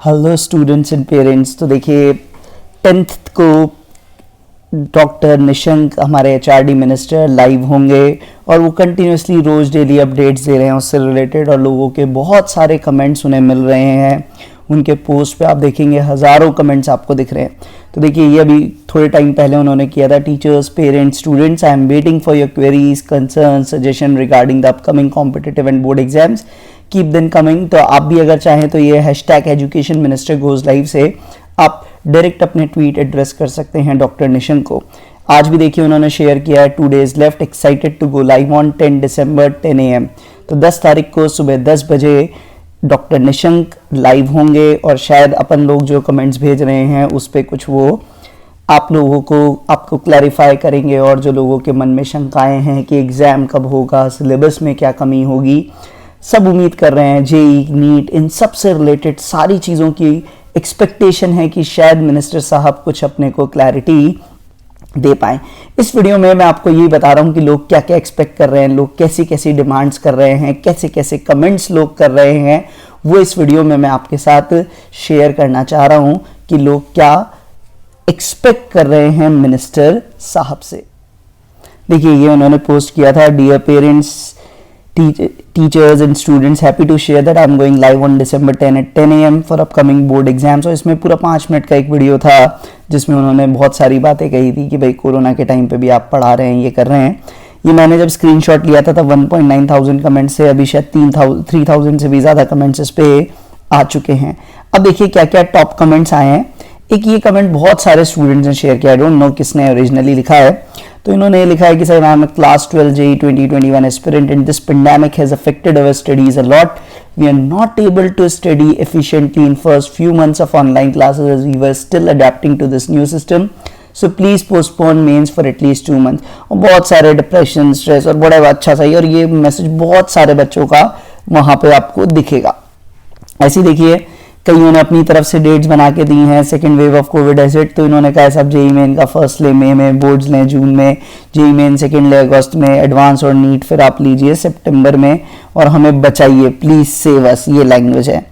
Hello students and parents. तो देखिए 10th को डॉक्टर निशंक हमारे एचआरडी मिनिस्टर लाइव होंगे और वो कंटिन्यूसली रोज़ डेली अपडेट्स दे रहे हैं उससे रिलेटेड, और लोगों के बहुत सारे कमेंट्स उन्हें मिल रहे हैं। उनके पोस्ट पे आप देखेंगे हज़ारों कमेंट्स आपको दिख रहे हैं। तो देखिए ये अभी थोड़े टाइम पहले उन्होंने किया था, teachers, parents, students, I am waiting for your queries, concern, suggestion regarding the upcoming competitive and board exams, keep them coming. तो आप भी अगर चाहें तो ये hashtag education minister goes live से आप डायरेक्ट अपने ट्वीट एड्रेस कर सकते हैं डॉक्टर निशंक को। आज भी देखिए उन्होंने शेयर किया है 2 days लेफ्ट, excited to go live on 10 December 10 AM। तो 10 तारीख को सुबह 10 बजे डॉक्टर निशंक लाइव होंगे और शायद अपन लोग जो कमेंट्स भेज रहे हैं उस पर कुछ वो आप लोगों को आपको क्लैरिफाई करेंगे, और जो लोगों के मन में शंकाएं हैं कि एग्ज़ाम कब होगा, सिलेबस में क्या कमी होगी, सब उम्मीद कर रहे हैं जेई, नीट, इन सब से रिलेटेड सारी चीज़ों की एक्सपेक्टेशन है कि शायद मिनिस्टर साहब कुछ अपने को क्लैरिटी दे पाएँ। इस वीडियो में मैं आपको यही बता रहा हूँ कि लोग क्या क्या एक्सपेक्ट कर रहे हैं, लोग कैसी कैसी डिमांड्स कर रहे हैं, कैसे कैसे कमेंट्स लोग कर रहे हैं, वो इस वीडियो में मैं आपके साथ शेयर करना चाह रहा हूँ कि लोग क्या एक्सपेक्ट कर रहे हैं मिनिस्टर साहब से। देखिए ये उन्होंने पोस्ट किया था, dear parents, teachers and students, happy to share that I'm going live on December 10 at 10 AM for upcoming board exams। और इसमें पूरा 5 मिनट का एक वीडियो था जिसमें उन्होंने बहुत सारी बातें कही थी कि भाई कोरोना के टाइम पे भी आप पढ़ा रहे हैं, ये कर रहे हैं। ये मैंने जब स्क्रीनशॉट लिया था तब 1.9 thousand कमेंट्स से अभी शायद 3,000 से भी ज़्यादा कमेंट्स इस पे आ चुके हैं। अब देखिए क्या क्या टॉप कमेंट्स आए हैं। एक ये कमेंट बहुत सारे स्टूडेंट्स ने शेयर किया, आई डोंट नो किसने ओरिजिनली लिखा है। तो इन्होंने ये लिखा है कि sir I am a class 12 JEE 2021 aspirant and this pandemic has affected our studies a lot. We are not able to study efficiently in first few months of online classes as we were still adapting to this new system, so please postpone mains for at least 2 months। और बहुत सारे depression, stress और बड़ा अच्छा सही, और ये message बहुत सारे बच्चों का वहां पे आपको दिखेगा। ऐसे देखिए कईयों ने अपनी तरफ से डेट्स बना के दी हैं, second wave of Covid asset. तो इन्होंने कहा सब जेई मेन का फर्स्ट ले मई में, बोर्ड्स लें जून में, जेई मेन सेकेंड ले अगस्त में, एडवांस और नीट फिर आप लीजिए सितंबर में, और हमें बचाइए प्लीज सेव अस, ये लैंग्वेज है।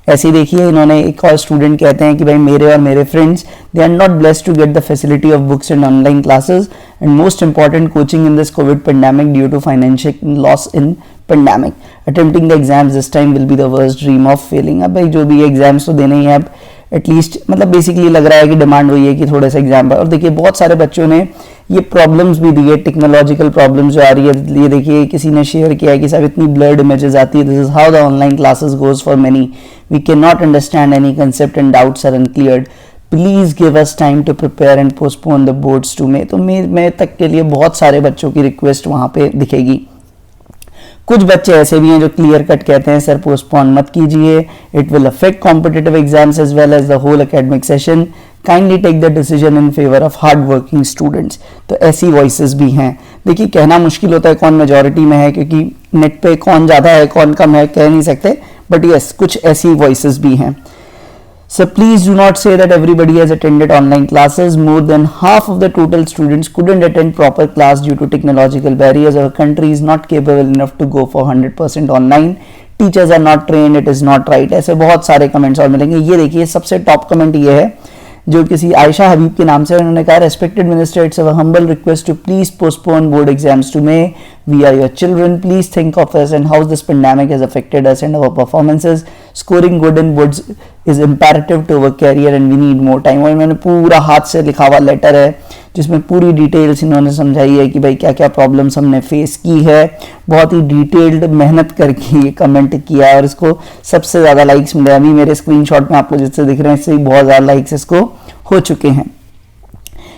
ऐसे ही देखिए इन्होंने एक और स्टूडेंट कहते हैं कि भाई मेरे और मेरे friends they are not blessed to get the facility of books and online classes and most important coaching in this covid pandemic due to financial loss in pandemic. Attempting the exams this time will be the worst dream of failing. अब भाई जो भी exams तो देने ही है, अब at least मतलब basically लग रहा है कि डिमांड वही है कि थोड़े से एग्जाम पर। और देखिए बहुत सारे बच्चों ने ये प्रॉब्लम्स भी दी है, टेक्नोलॉजिकल प्रॉब्लम्स जो आ रही है। ये देखिए किसी ने शेयर किया है कि सब इतनी ब्लर्ड इमेजेस आती है, this is how the online classes goes for many, we can not understand any concept and doubts are uncleared, please give us time to prepare and postpone the boards to May. तो मई तक के लिए बहुत सारे बच्चों की request वहां पे दिखेगी। कुछ बच्चे ऐसे भी हैं जो क्लियर कट कहते हैं सर पोस्टपोन मत कीजिए, it will affect competitive exams as well as the whole academic session, kindly take the decision in favour of hard working students. तो ऐसी वॉइसेस भी हैं। देखिए कहना मुश्किल होता है कौन मेजॉरिटी में है, क्योंकि नेट पे कौन ज़्यादा है कौन कम है कह नहीं सकते, बट यस कुछ ऐसी वॉइसेस भी हैं। So please do not say that everybody has attended online classes. More than half of the total students couldn't attend proper class due to technological barriers. Our country is not capable enough to go for 100% online. Teachers are not trained. It is not right. ऐसे बहुत सारे comments और मिलेंगे। ये देखिए सबसे top comment ये है जो किसी आयशा हबीब के नाम से, उन्होंने कहा respected minister, it's a humble request to please postpone board exams to May, we are your children, please think of us and how this pandemic has affected us and our performances, scoring good in boards is imperative to our career and we need more time. और मैंने पूरा हाथ से लिखा हुआ letter है जिसमें पूरी डिटेल्स इन्होंने समझाई है कि भाई क्या क्या प्रॉब्लम्स हमने फेस की है। बहुत ही डिटेल्ड मेहनत करके ये कमेंट किया और इसको सबसे ज़्यादा लाइक्स मिले। अभी मेरे स्क्रीनशॉट में आप लोग जिससे दिख रहे हैं इससे ही बहुत ज़्यादा लाइक्स इसको हो चुके हैं।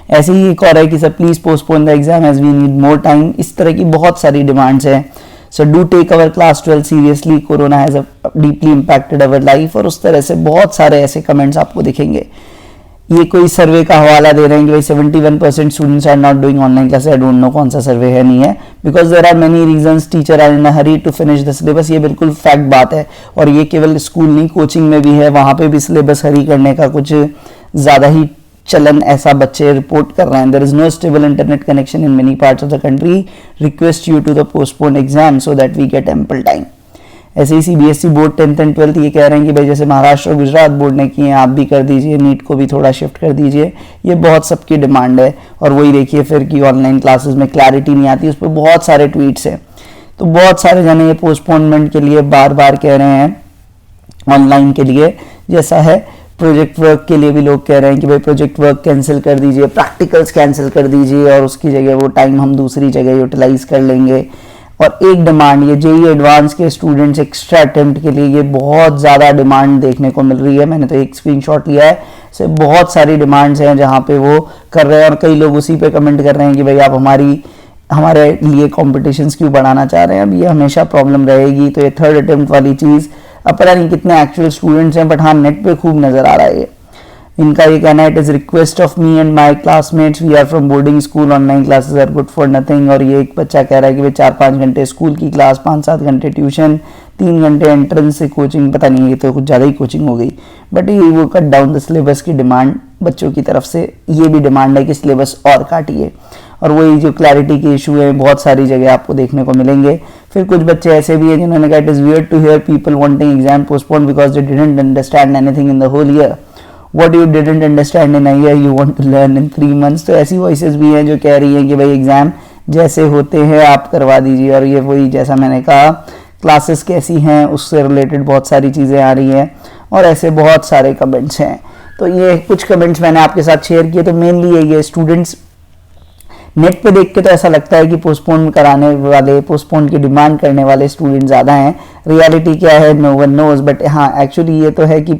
ऐसे ही एक और है कि sir please postpone the exam as we need more time. इस तरह की बहुत सारी डिमांड्स हैं। So do take our class 12 seriously, corona has deeply impacted our life. और उस तरह से बहुत सारे ऐसे कमेंट्स आपको दिखेंगे। ये कोई सर्वे का हवाला दे रहे हैं कि भाई 71% students are not doing online class. I don't know कौन सा सर्वे है, नहीं है, because there are many reasons, teacher are in a hurry to finish the syllabus. ये बिल्कुल फैक्ट बात है, और ये केवल स्कूल नहीं कोचिंग में भी है, वहाँ पे भी सिलेबस हरी करने का कुछ ज़्यादा ही चलन ऐसा बच्चे रिपोर्ट कर रहे हैं। There is no stable internet connection in many parts of the country, request you to the postpone exam so that we get ample time. ऐसे ही CBSE board 10th and 12th ये कह रहे हैं कि भाई जैसे महाराष्ट्र और गुजरात बोर्ड ने किए हैं आप भी कर दीजिए, नीट को भी थोड़ा शिफ्ट कर दीजिए। ये बहुत सबकी डिमांड है। और वही देखिए फिर कि ऑनलाइन क्लासेस में क्लैरिटी नहीं आती, उस पर बहुत सारे ट्वीट्स हैं। तो बहुत सारे जने ये पोस्टपोनमेंट के लिए बार बार कह रहे हैं ऑनलाइन के लिए। जैसा है प्रोजेक्ट वर्क के लिए भी लोग कह रहे हैं कि भाई प्रोजेक्ट वर्क कैंसिल कर दीजिए, प्रैक्टिकल्स कैंसिल कर दीजिए और उसकी जगह वो टाइम हम दूसरी जगह यूटिलाइज कर लेंगे। और एक डिमांड ये JEE एडवांस के स्टूडेंट्स एक्स्ट्रा अटेम्प्ट के लिए ये बहुत ज़्यादा डिमांड देखने को मिल रही है। मैंने तो एक स्क्रीनशॉट लिया है, से बहुत सारी डिमांड्स हैं जहाँ पे वो कर रहे हैं और कई लोग उसी पे कमेंट कर रहे हैं कि भाई आप हमारे लिए कॉम्पिटिशन्स क्यों बढ़ाना चाह रहे हैं। अब ये हमेशा प्रॉब्लम रहेगी। तो ये थर्ड अटेम्प्ट वाली चीज़ अब पता नहीं कितने एक्चुअल स्टूडेंट्स हैं, बट हाँ नेट पे खूब नज़र आ रहा है। इनका ये कहना है, it is request of me and my classmates, we are from boarding school, online classes are good for nothing. और ये एक बच्चा कह रहा है कि भाई 4-5 घंटे स्कूल की क्लास, 5-7 घंटे ट्यूशन, 3 घंटे एंट्रेंस से कोचिंग, पता नहीं ये तो कुछ ज़्यादा ही कोचिंग हो गई। बट ये वो कट डाउन द सिलेबस की डिमांड बच्चों की तरफ से ये भी डिमांड है कि सिलेबस और काटिए। और वही जो क्लैरिटी के इशू है बहुत सारी जगह आपको देखने को मिलेंगे। फिर कुछ बच्चे ऐसे भी हैं जिन्होंने कहा, it is weird to hear people wanting exam postpone because they didn't understand anything in the whole year. What you didn't understand in a year you want to learn in 3 months। तो ऐसी voices भी हैं जो कह रही हैं कि भाई एग्जाम जैसे होते हैं आप करवा दीजिए। और ये वही जैसा मैंने कहा क्लासेस कैसी हैं उससे रिलेटेड बहुत सारी चीज़ें आ रही हैं और ऐसे बहुत सारे कमेंट्स हैं। तो ये कुछ कमेंट्स मैंने आपके साथ शेयर किए। तो मेनली ये स्टूडेंट्स नेट पे देख के तो ऐसा लगता है कि पोस्टपोन कराने वाले, पोस्टपोन की डिमांड करने वाले स्टूडेंट ज़्यादा हैं। रियलिटी क्या है नो वन नोज। बट हाँ एक्चुअली ये तो है कि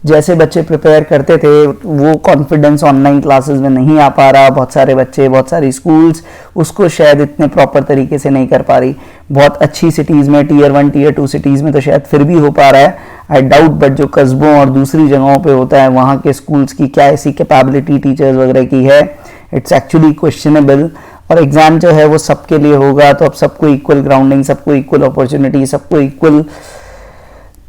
जैसे बच्चे प्रिपेयर करते थे वो कॉन्फिडेंस ऑनलाइन क्लासेस में नहीं आ पा रहा। बहुत सारे बच्चे, बहुत सारी स्कूल्स उसको शायद इतने प्रॉपर तरीके से नहीं कर पा रही। बहुत अच्छी सिटीज़ में, Tier 1 Tier 2 सिटीज़ में तो शायद फिर भी हो पा रहा है, आई डाउट। बट जो कस्बों और दूसरी जगहों पे होता है वहाँ के स्कूल्स की क्या ऐसी कैपेबिलिटी टीचर्स वगैरह की है, इट्स एक्चुअली क्वेश्चनेबल। और एग्ज़ाम जो है वो सबके लिए होगा तो अब सबको इक्वल ग्राउंडिंग, सबको इक्वल अपॉर्चुनिटी, सबको इक्वल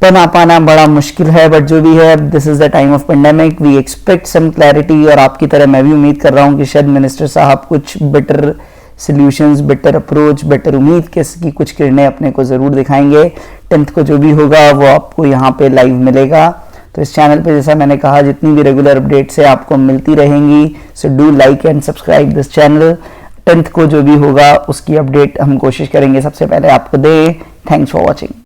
बना पाना बड़ा मुश्किल है। बट जो भी है, this is the time of pandemic, we expect some clarity. और आपकी तरह मैं भी उम्मीद कर रहा हूँ कि शायद मिनिस्टर साहब कुछ better solutions, better approach, better उम्मीद की कुछ किरणें अपने को ज़रूर दिखाएंगे। 10th को जो भी होगा वो आपको यहाँ पे लाइव मिलेगा। तो इस चैनल पे जैसा मैंने कहा जितनी भी रेगुलर अपडेट्स है आपको मिलती रहेंगी। So do like and subscribe this channel. 10th को जो भी होगा उसकी अपडेट हम कोशिश करेंगे सबसे पहले आपको दें। Thanks for watching.